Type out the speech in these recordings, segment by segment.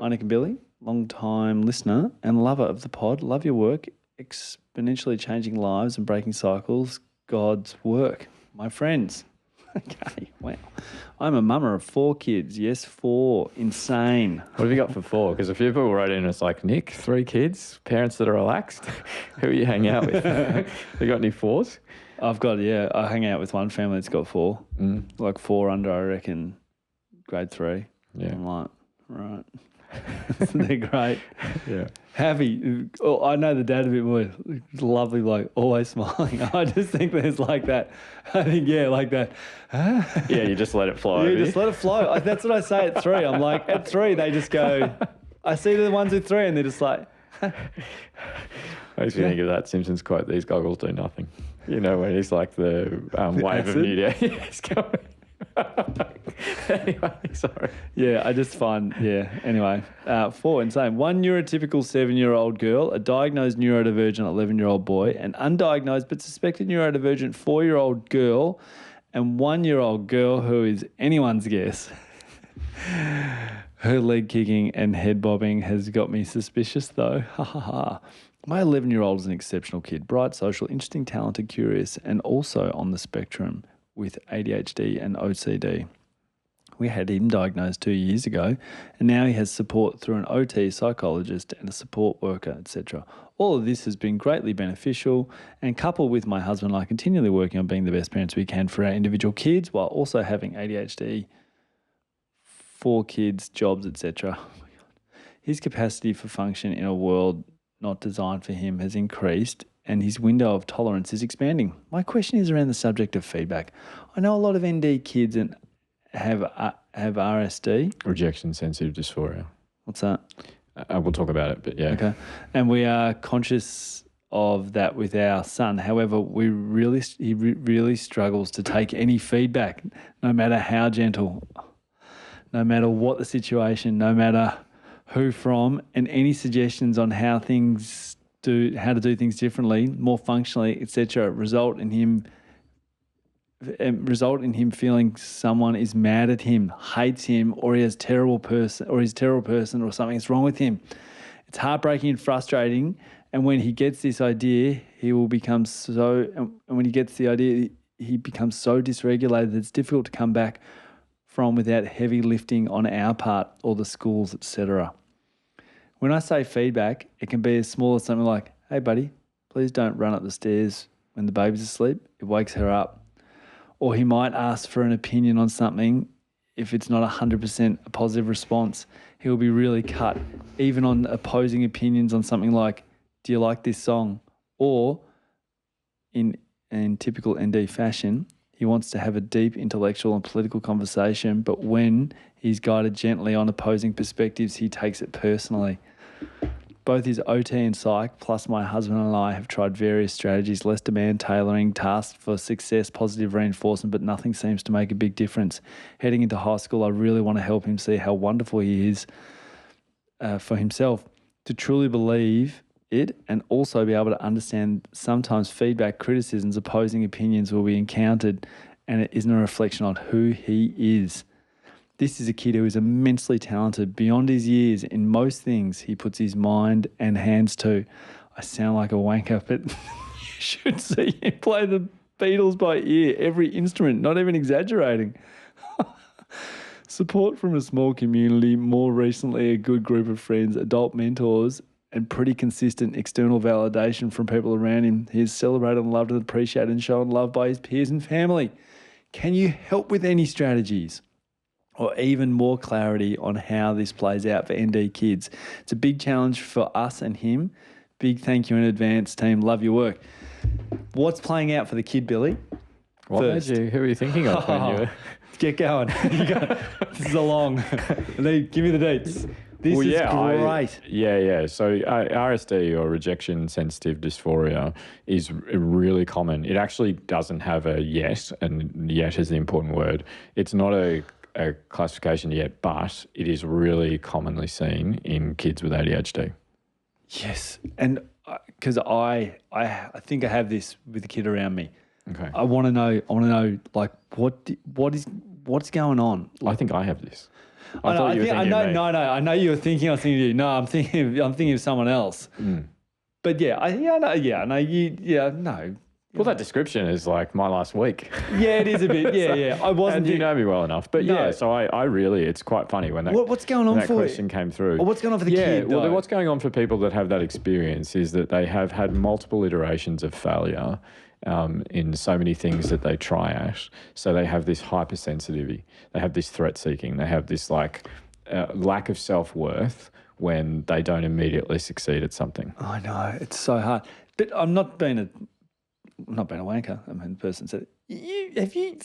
Hi, Nick and Billy, long-time listener and lover of the pod. Love your work, exponentially changing lives and breaking cycles. God's work. My friends. Okay, wow. I'm a mama of 4 kids. Yes, 4. Insane. What have you got for 4? Because a few people wrote in and it's like, Nick, 3 kids, parents that are relaxed. Who are you hanging out with? You got any 4s? I hang out with one family that's got 4. Like 4 under, I reckon, grade 3. Yeah. I'm like, right. They're great. Yeah. Happy. Oh, I know the dad a bit more. Lovely, like always smiling. I just think there's like that. I think, like that. Yeah, you just let it flow. You just let it flow. That's what I say at 3. I'm like, at 3, they just go, I see the ones with 3 and they're just like. Makes me think of that Simpsons quote, these goggles do nothing. You know, when he's like the wave of New Year. He's going. Anyway, sorry. Yeah, I just find, anyway. 4, insane. 1 neurotypical 7-year-old girl, a diagnosed neurodivergent 11-year-old boy, an undiagnosed but suspected neurodivergent 4-year-old girl, and 1-year-old girl who is anyone's guess. Her leg kicking and head bobbing has got me suspicious though. Ha ha ha. My 11-year-old is an exceptional kid, bright, social, interesting, talented, curious, and also on the spectrum with ADHD and OCD. We had him diagnosed 2 years ago, and now he has support through an OT, psychologist, and a support worker, etc. All of this has been greatly beneficial, and coupled with my husband and I continually working on being the best parents we can for our individual kids while also having ADHD, 4 kids, jobs, etc. His capacity for function in a world not designed for him has increased, and his window of tolerance is expanding. My question is around the subject of feedback. I know a lot of ND kids and have RSD. Rejection sensitive dysphoria. What's that? We'll talk about it, but yeah. Okay. And we are conscious of that with our son. However, he really struggles to take any feedback, no matter how gentle, no matter what the situation, no matter who from, and any suggestions on how to do things differently, more functionally, etc., result in him feeling someone is mad at him, hates him, or he's a terrible person, or something's wrong with him. It's heartbreaking and frustrating. And when he gets this idea, he becomes so dysregulated that it's difficult to come back from without heavy lifting on our part or the schools, etc. When I say feedback, it can be as small as something like, hey, buddy, please don't run up the stairs when the baby's asleep. It wakes her up. Or he might ask for an opinion on something. If it's not 100% a positive response, he'll be really cut, even on opposing opinions on something like, do you like this song? Or in typical ND fashion, he wants to have a deep intellectual and political conversation, but when he's guided gently on opposing perspectives, he takes it personally. Both his OT and psych, plus my husband and I, have tried various strategies, less demand tailoring, tasks for success, positive reinforcement, but nothing seems to make a big difference. Heading into high school, I really want to help him see how wonderful he is for himself, to truly believe it and also be able to understand sometimes feedback, criticisms, opposing opinions will be encountered and it isn't a reflection on who he is. This is a kid who is immensely talented beyond his years in most things he puts his mind and hands to. I sound like a wanker, but you should see him play the Beatles by ear, every instrument, not even exaggerating. Support from a small community, more recently a good group of friends, adult mentors, and pretty consistent external validation from people around him. He is celebrated and loved and appreciated and shown love by his peers and family. Can you help with any strategies or even more clarity on how this plays out for ND kids? It's a big challenge for us and him. Big thank you in advance, team. Love your work. What's playing out for the kid, Billy? Who were you thinking of when you were... Get going. This is a long... Give me the dates. This is great. So RSD, or rejection sensitive dysphoria, is really common. It actually doesn't have a yet, and yet is the important word. It's not a classification yet, but it is really commonly seen in kids with ADHD. Yes, and because I think I have this with the kid around me. Okay. I want to know like what's going on. I think I have this. I thought you were thinking of me. No, I know you were thinking. I was thinking of you. No, I'm thinking of someone else. But no. Well, that description is like my last week. Yeah, it is a bit. Yeah. I wasn't. And you know me well enough. But so I really, it's quite funny when that, what's going on when that for question came through. Or what's going on for the kid? Well, what's going on for people that have that experience is that they have had multiple iterations of failure in so many things that they try at. So they have this hypersensitivity. They have this threat seeking. They have this like lack of self-worth when they don't immediately succeed at something. I know, it's so hard. But I'm not being a wanker. I mean, the person said, if you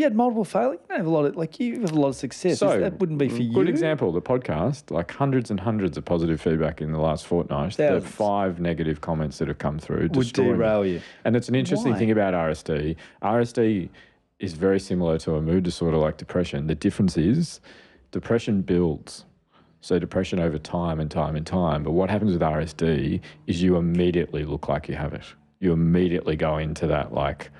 had multiple failures, you have a lot of success. So that wouldn't be for you. Good example, the podcast, like hundreds and hundreds of positive feedback in the last fortnight. Thousands. The 5 negative comments that have come through Would derail you. And it's an interesting thing about RSD. RSD is very similar to a mood disorder like depression. The difference is depression builds. So depression over time and time and time. But what happens with RSD is you immediately look like you have it. You immediately go into that like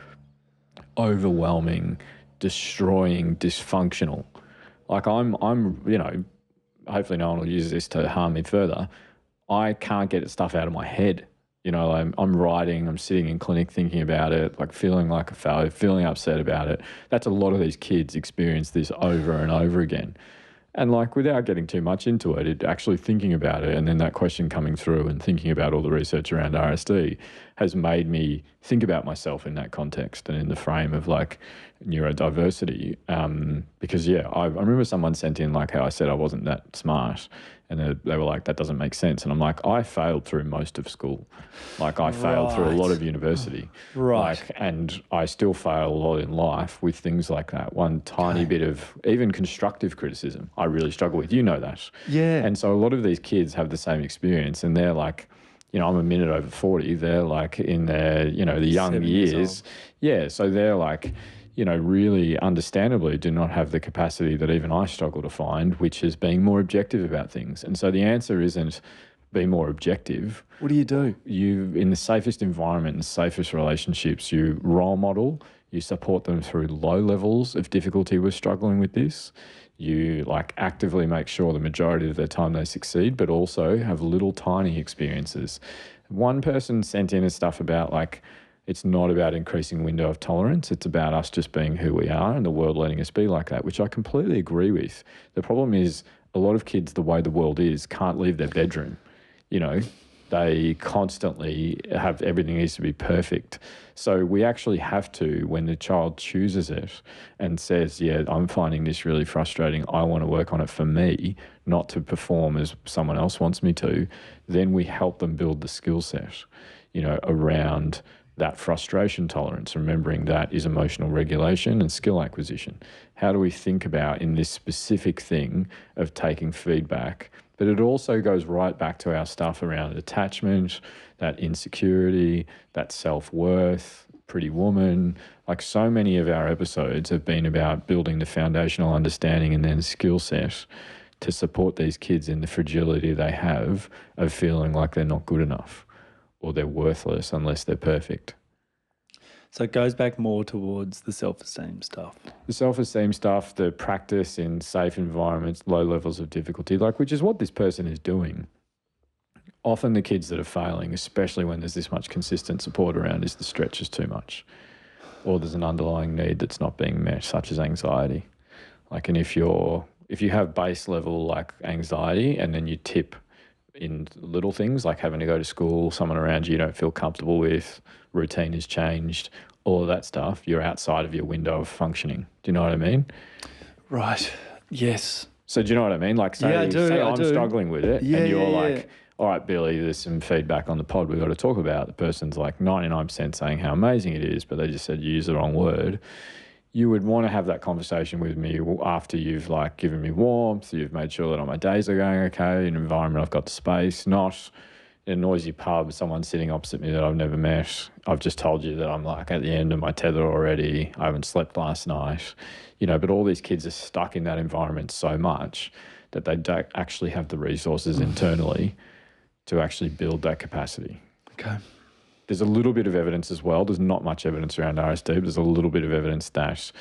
overwhelming, destroying, dysfunctional. Like I'm, hopefully no one will use this to harm me further. I can't get stuff out of my head. I'm writing, I'm sitting in clinic thinking about it, like feeling like a failure, feeling upset about it. That's a lot of these kids experience this over and over again. And like without getting too much into it, actually thinking about it and then that question coming through and thinking about all the research around RSD has made me think about myself in that context and in the frame of like neurodiversity. Because I remember someone sent in like how I said I wasn't that smart and they were like, that doesn't make sense. And I'm like, I failed through most of school. Like I failed through a lot of university. Right. And I still fail a lot in life with things like that. One tiny bit of even constructive criticism I really struggle with. You know that. Yeah. And so a lot of these kids have the same experience and they're like, I'm a minute over 40. They're like in their, the young years. Yeah. So they're like, really understandably do not have the capacity that even I struggle to find, which is being more objective about things. And so the answer isn't be more objective. What do you do? You, in the safest environment and safest relationships, you role model, you support them through low levels of difficulty with struggling with this. You like actively make sure the majority of their time they succeed, but also have little tiny experiences. One person sent in stuff about like, it's not about increasing window of tolerance. It's about us just being who we are and the world letting us be like that, which I completely agree with. The problem is a lot of kids, the way the world is, can't leave their bedroom. They constantly have everything needs to be perfect. So we actually have to, when the child chooses it and says, yeah, I'm finding this really frustrating, I want to work on it for me, not to perform as someone else wants me to, then we help them build the skill set, around that frustration tolerance, remembering that is emotional regulation and skill acquisition. How do we think about in this specific thing of taking feedback? But it also goes right back to our stuff around attachment, that insecurity, that self-worth, pretty woman. Like so many of our episodes have been about building the foundational understanding and then skill set to support these kids in the fragility they have of feeling like they're not good enough or they're worthless unless they're perfect. So it goes back more towards the self-esteem stuff. The self-esteem stuff, the practice in safe environments, low levels of difficulty, which is what this person is doing. Often the kids that are failing, especially when there's this much consistent support around, is the stretch is too much. Or there's an underlying need that's not being met, such as anxiety. And if you have base level like anxiety and then you tip in little things like having to go to school, someone around you don't feel comfortable with, routine has changed, all of that stuff, you're outside of your window of functioning. Do you know what I mean? Right. Yes. So do you know what I mean? Like say, I do. I'm struggling with it and you're like, yeah. All right, Billy, there's some feedback on the pod we've got to talk about. The person's like 99% saying how amazing it is, but they just said you used the wrong word. You would want to have that conversation with me after you've like given me warmth, you've made sure that all my days are going okay, in an environment I've got the space, not in a noisy pub, someone sitting opposite me that I've never met. I've just told you that I'm like at the end of my tether already. I haven't slept last night, but all these kids are stuck in that environment so much that they don't actually have the resources internally to actually build that capacity. Okay. there's a little bit of evidence as well. There's not much evidence around RSD, but there's a little bit of evidence that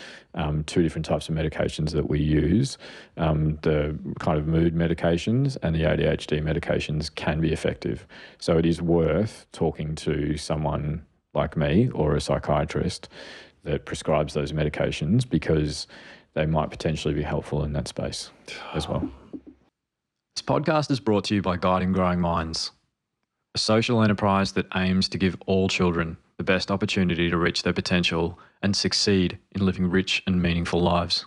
two different types of medications that we use, the kind of mood medications and the ADHD medications, can be effective. So it is worth talking to someone like me or a psychiatrist that prescribes those medications, because they might potentially be helpful in that space as well. This podcast is brought to you by Guiding Growing Minds, a social enterprise that aims to give all children the best opportunity to reach their potential and succeed in living rich and meaningful lives.